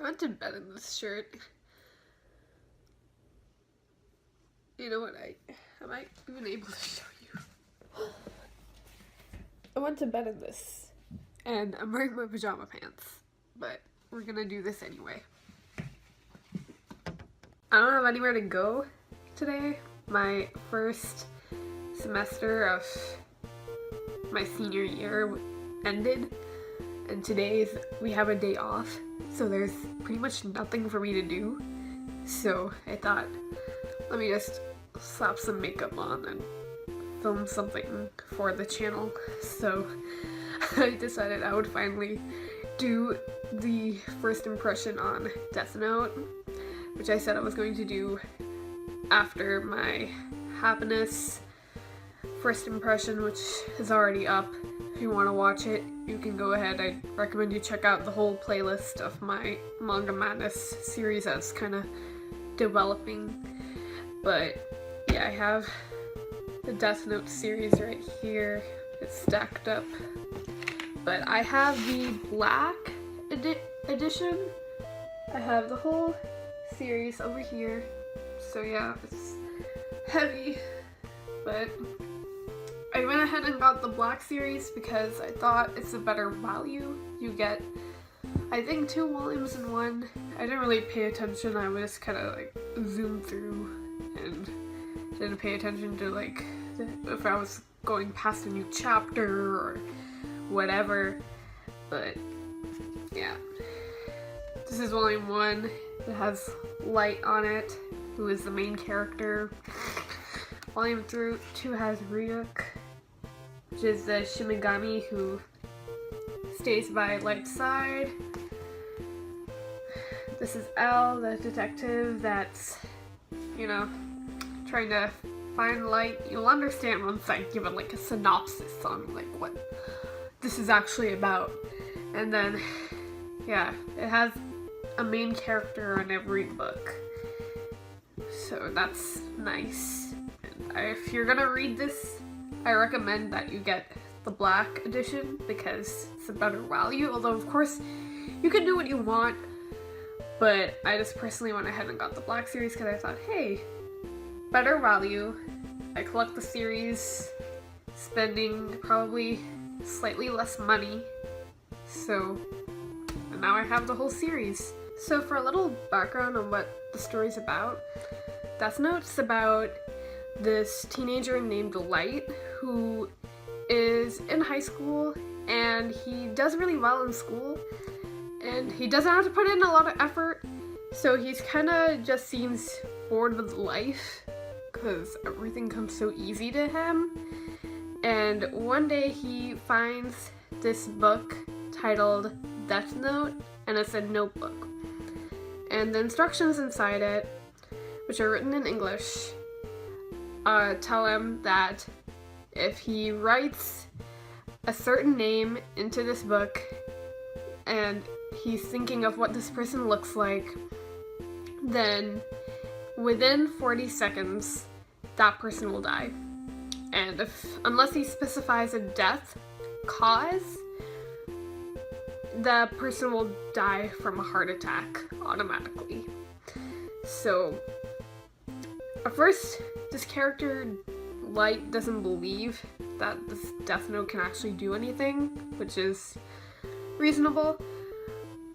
I went to bed in this shirt. You know what, I might even able to show you. I went to bed in this, and I'm wearing my pajama pants, but we're gonna do this anyway. I don't have anywhere to go today. My first semester of my senior year ended, and we have a day off, so there's pretty much nothing for me to do. So I thought, let me just slap some makeup on and film something for the channel. So I decided I would finally do the first impression on Death Note, which I said I was going to do after my happiness first impression, which is already up. If you want to watch it, you can go ahead. I recommend you check out the whole playlist of my Manga Madness series that's kind of developing. But yeah, I have the Death Note series right here. It's stacked up. But I have the black edition. I have the whole series over here. So yeah, it's heavy, but I went ahead and got the black series because I thought it's a better value. You get, I think, 2 volumes in one. I didn't really pay attention. I would just kind of like zoom through and didn't pay attention to like if I was going past a new chapter or whatever. But yeah, this is volume 1. It has Light on it, who is the main character. Volume 2 has Ryuk, which is the Shimigami who stays by Light's side. This is L, the detective that's, you know, trying to find Light. You'll understand once I give it like a synopsis on like what this is actually about. And then, yeah, it has a main character in every book, so that's nice. And if you're gonna read this, I recommend that you get the black edition because it's a better value, although of course you can do what you want, but I just personally went ahead and got the black series because I thought, hey, better value. I collect the series, spending probably slightly less money, so and now I have the whole series. So for a little background on what the story's about, Death Note's about this teenager named Light who is in high school, and he does really well in school, and he doesn't have to put in a lot of effort, so he's kind of just seems bored with life because everything comes so easy to him. And one day he finds this book titled Death Note, and it's a notebook. And the instructions inside it, which are written in English, tell him that if he writes a certain name into this book and he's thinking of what this person looks like, then within 40 seconds that person will die. And unless he specifies a death cause, the person will die from a heart attack automatically. So at first, this character, Light, doesn't believe that this Death Note can actually do anything, which is reasonable.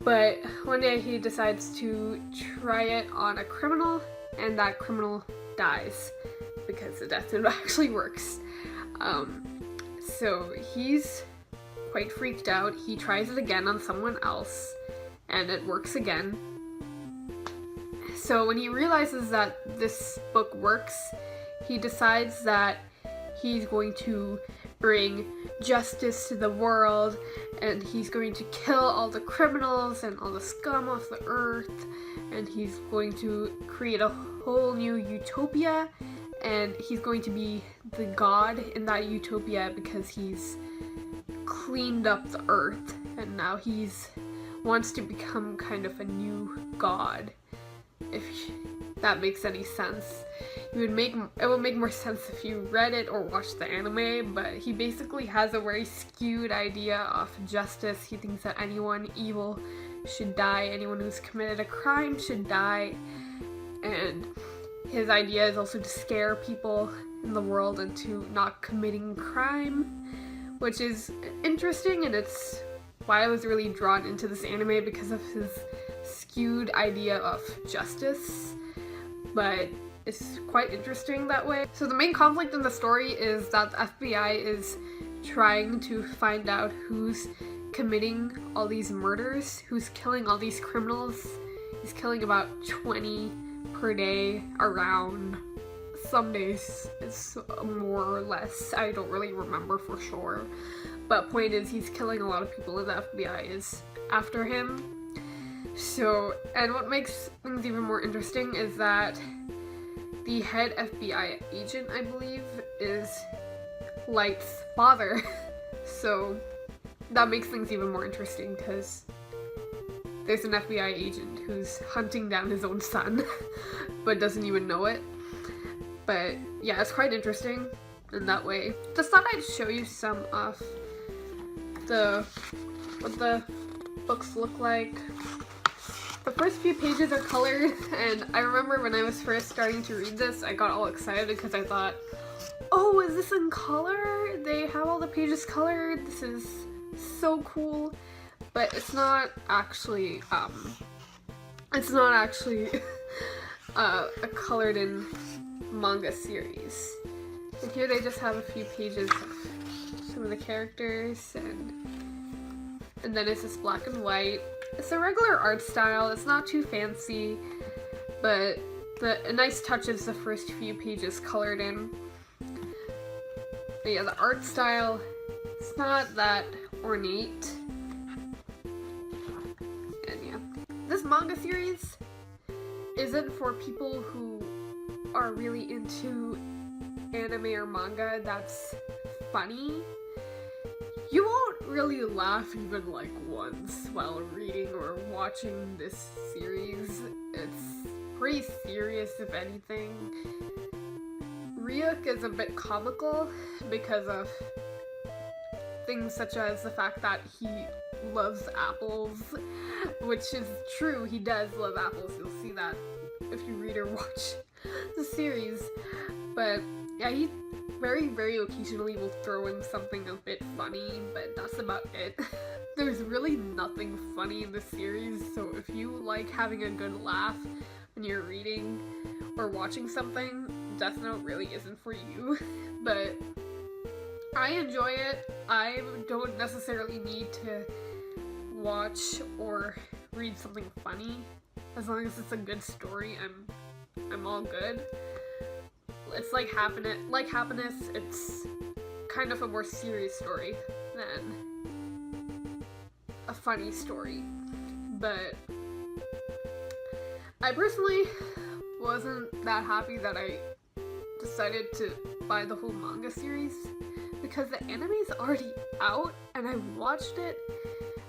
But one day he decides to try it on a criminal, and that criminal dies because the Death Note actually works. So he's quite freaked out. He tries it again on someone else, and it works again. So when he realizes that this book works, he decides that he's going to bring justice to the world, and he's going to kill all the criminals and all the scum off the earth, and he's going to create a whole new utopia, and he's going to be the god in that utopia because he's cleaned up the earth, and now he's wants to become kind of a new god. If that makes any sense. It would make more sense if you read it or watched the anime, but he basically has a very skewed idea of justice. He thinks that anyone evil should die, anyone who's committed a crime should die, and his idea is also to scare people in the world into not committing crime, which is interesting, and it's why I was really drawn into this anime, because of his skewed idea of justice, but it's quite interesting that way. So the main conflict in the story is that the FBI is trying to find out who's committing all these murders, who's killing all these criminals. He's killing about 20 per day around. Some days it's more or less, I don't really remember for sure, but point is he's killing a lot of people and the FBI is after him. So, and what makes things even more interesting is that the head FBI agent, I believe, is Light's father. So that makes things even more interesting because there's an FBI agent who's hunting down his own son but doesn't even know it. But yeah, it's quite interesting in that way. Just thought I'd show you some of what the books look like. The first few pages are colored, and I remember when I was first starting to read this, I got all excited because I thought, oh, is this in color? They have all the pages colored. This is so cool. But it's not actually a colored in manga series. And here they just have a few pages of some of the characters, and then it's just black and white. It's a regular art style, it's not too fancy, but a nice touch is the first few pages colored in. But yeah, the art style, it's not that ornate. And yeah, this manga series isn't for people who are really into anime or manga that's funny. You won't really laugh even like once while reading or watching this series. It's pretty serious, if anything. Ryuk is a bit comical because of things such as the fact that he loves apples, which is true, he does love apples. You'll see that if you read or watch the series. But yeah, he very, very occasionally will throw in something a bit funny, but that's about it. There's really nothing funny in the series, so if you like having a good laugh when you're reading or watching something, Death Note really isn't for you. But I enjoy it. I don't necessarily need to watch or read something funny. As long as it's a good story, I'm all good. It's like Happiness, it's kind of a more serious story than a funny story. But I personally wasn't that happy that I decided to buy the whole manga series because the anime's already out and I watched it,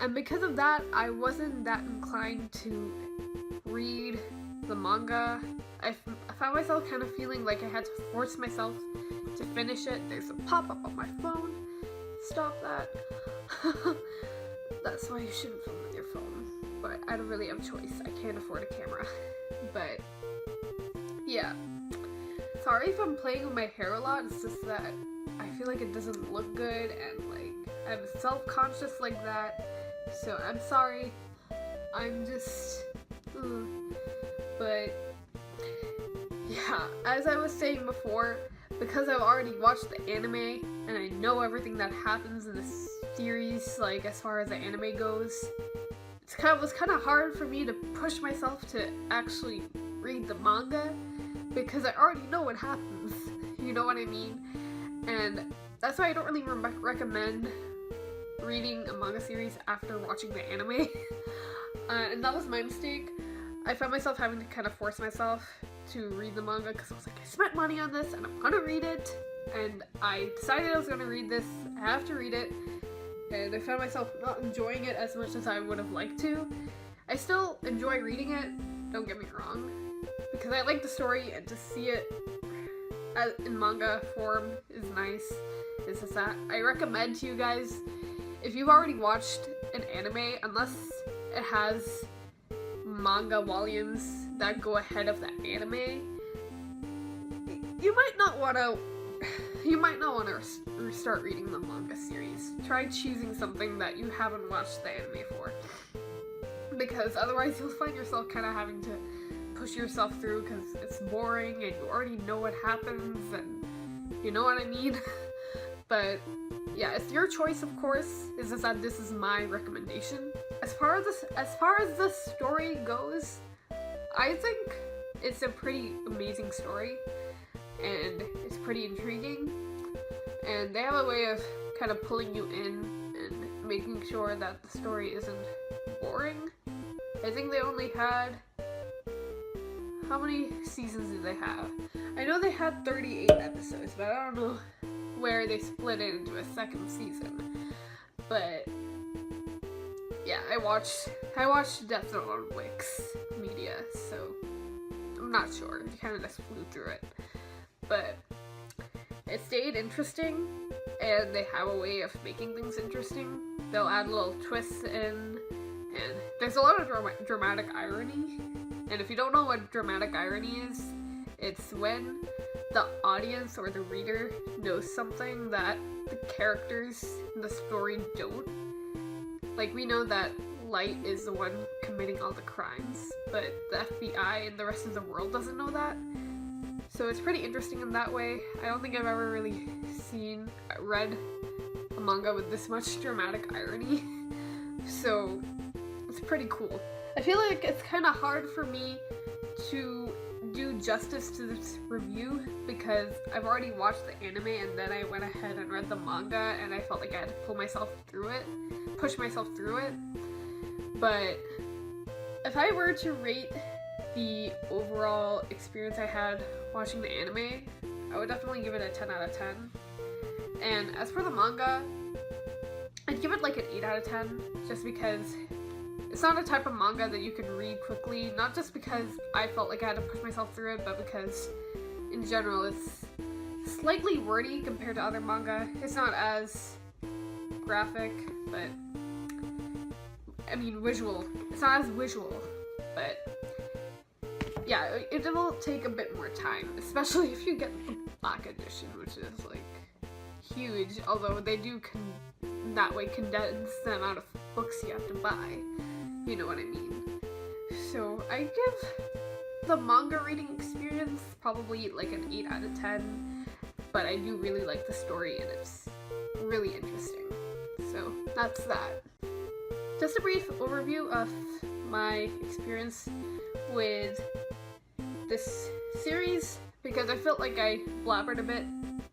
and because of that I wasn't that inclined to read the manga. I found myself kind of feeling like I had to force myself to finish it. There's a pop-up on my phone. Stop that. That's why you shouldn't film with your phone. But I don't really have a choice. I can't afford a camera. But yeah. Sorry if I'm playing with my hair a lot. It's just that I feel like it doesn't look good and like I'm self-conscious like that. So I'm sorry. I'm just... But yeah, as I was saying before, because I've already watched the anime and I know everything that happens in this series, like as far as the anime goes, it was kind of hard for me to push myself to actually read the manga because I already know what happens. You know what I mean? And that's why I don't really recommend reading a manga series after watching the anime. And that was my mistake. I found myself having to kind of force myself to read the manga because I was like, I spent money on this and I'm gonna read it, and I decided I was gonna read this. I have to read it, and I found myself not enjoying it as much as I would have liked to. I still enjoy reading it, don't get me wrong, because I like the story, and to see it in manga form is nice. It's just that I recommend to you guys, if you've already watched an anime, unless it has manga volumes that go ahead of the anime, you might not want to start reading the manga series. Try choosing something that you haven't watched the anime for, because otherwise you'll find yourself kind of having to push yourself through because it's boring and you already know what happens, and you know what I mean. But yeah, it's your choice, of course. It's just that this is my recommendation. As far as the story goes, I think it's a pretty amazing story, and it's pretty intriguing, and they have a way of kind of pulling you in and making sure that the story isn't boring. I think they only had, how many seasons did they have? I know they had 38 episodes, but I don't know where they split it into a second season. But yeah, I watched Death Note on Wix Media, so I'm not sure. I kind of just flew through it. But it stayed interesting, and they have a way of making things interesting. They'll add little twists in, and there's a lot of dramatic irony. And if you don't know what dramatic irony is, it's when the audience or the reader knows something that the characters in the story don't. Like, we know that Light is the one committing all the crimes, but the FBI and the rest of the world doesn't know that. So it's pretty interesting in that way. I don't think I've ever really read a manga with this much dramatic irony. So it's pretty cool. I feel like it's kind of hard for me to do justice to this review because I've already watched the anime and then I went ahead and read the manga, and I felt like I had to push myself through it. But if I were to rate the overall experience I had watching the anime, I would definitely give it a 10 out of 10. And as for the manga, I'd give it like an 8 out of 10, just because it's not a type of manga that you can read quickly, not just because I felt like I had to push myself through it, but because in general it's slightly wordy compared to other manga. It's not as graphic, but I mean visual. It's not as visual, but yeah, it will take a bit more time, especially if you get the black edition, which is like huge, although they do that way condense the amount of books you have to buy. You know what I mean. So I give the manga reading experience probably like an 8 out of 10, but I do really like the story and it's really interesting. So that's that. Just a brief overview of my experience with this series, because I felt like I blabbered a bit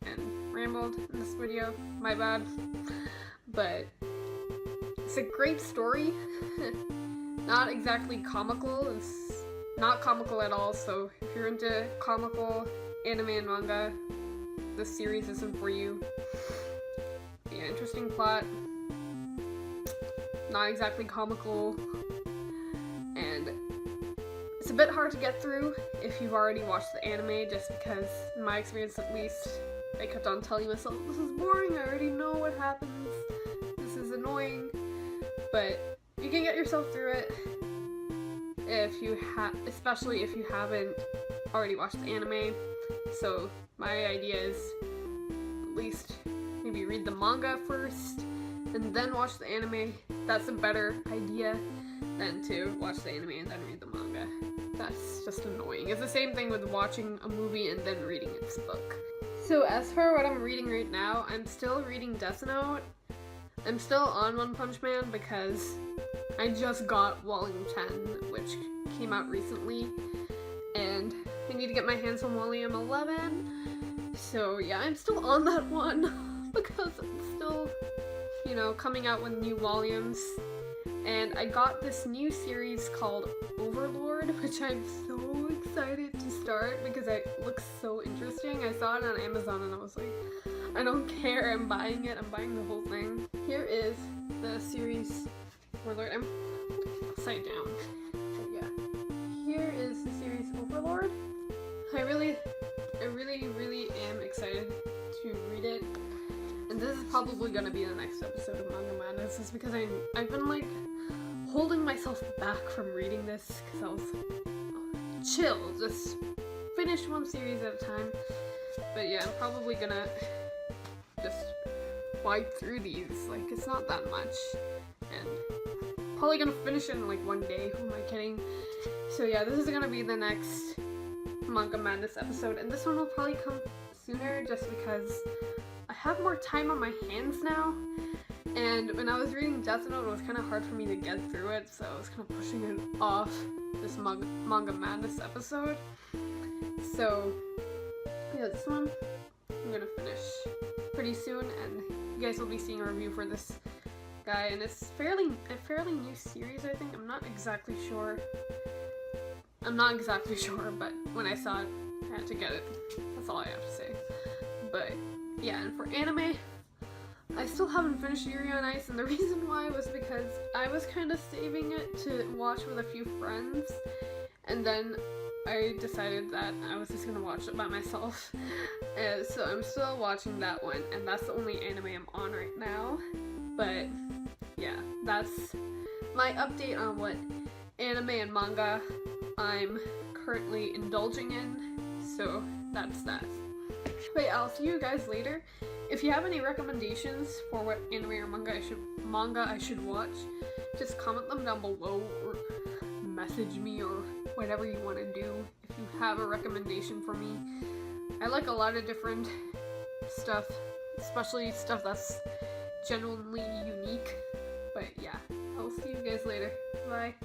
and rambled in this video. My bad. But it's a great story. Not exactly comical. It's not comical at all, so if you're into comical anime and manga, this series isn't for you. Yeah, interesting plot. Not exactly comical. And it's a bit hard to get through if you've already watched the anime, just because, in my experience at least, I kept on telling myself, this is boring, I already know what happens, this is annoying. But you can get yourself through it especially if you haven't already watched the anime. So my idea is at least maybe read the manga first and then watch the anime. That's a better idea than to watch the anime and then read the manga. That's just annoying. It's the same thing with watching a movie and then reading its book. So as for what I'm reading right now, I'm still reading Death Note. I'm still on One Punch Man because I just got Volume 10, which came out recently, and I need to get my hands on Volume 11. So yeah, I'm still on that one because it's still, you know, coming out with new volumes. And I got this new series called Overlord, which I'm so excited to start because it looks so interesting. I saw it on Amazon and I was like, I don't care, I'm buying it, I'm buying the whole thing. Here is the series Overlord. I'm upside down. So yeah. Here is the series Overlord. I really am excited to read it. And this is probably gonna be the next episode of Manga Madness, is because I've been like holding myself back from reading this because I was chill, just finish one series at a time. But yeah, I'm probably gonna just wipe through these, like it's not that much, and probably gonna finish it in like one day. Who am I kidding? So yeah, this is gonna be the next Manga Madness episode, and this one will probably come sooner just because I have more time on my hands now. And when I was reading Death Note, it was kind of hard for me to get through it, so I was kind of pushing it off this Manga Madness episode. So yeah, this one I'm gonna finish pretty soon, and you guys will be seeing a review for this guy, and it's a fairly new series, I think. I'm not exactly sure, but when I saw it, I had to get it. That's all I have to say. But yeah, and for anime, I still haven't finished Yuri on Ice, and the reason why was because I was kind of saving it to watch with a few friends, and then I decided that I was just gonna watch it by myself. So I'm still watching that one, and that's the only anime I'm on right now. But yeah, that's my update on what anime and manga I'm currently indulging in. So that's that. But yeah, I'll see you guys later. If you have any recommendations for what anime or manga I should watch, just comment them down below or message me or whatever you want to do if you have a recommendation for me. I like a lot of different stuff, especially stuff that's genuinely unique. But yeah, I'll see you guys later. Bye.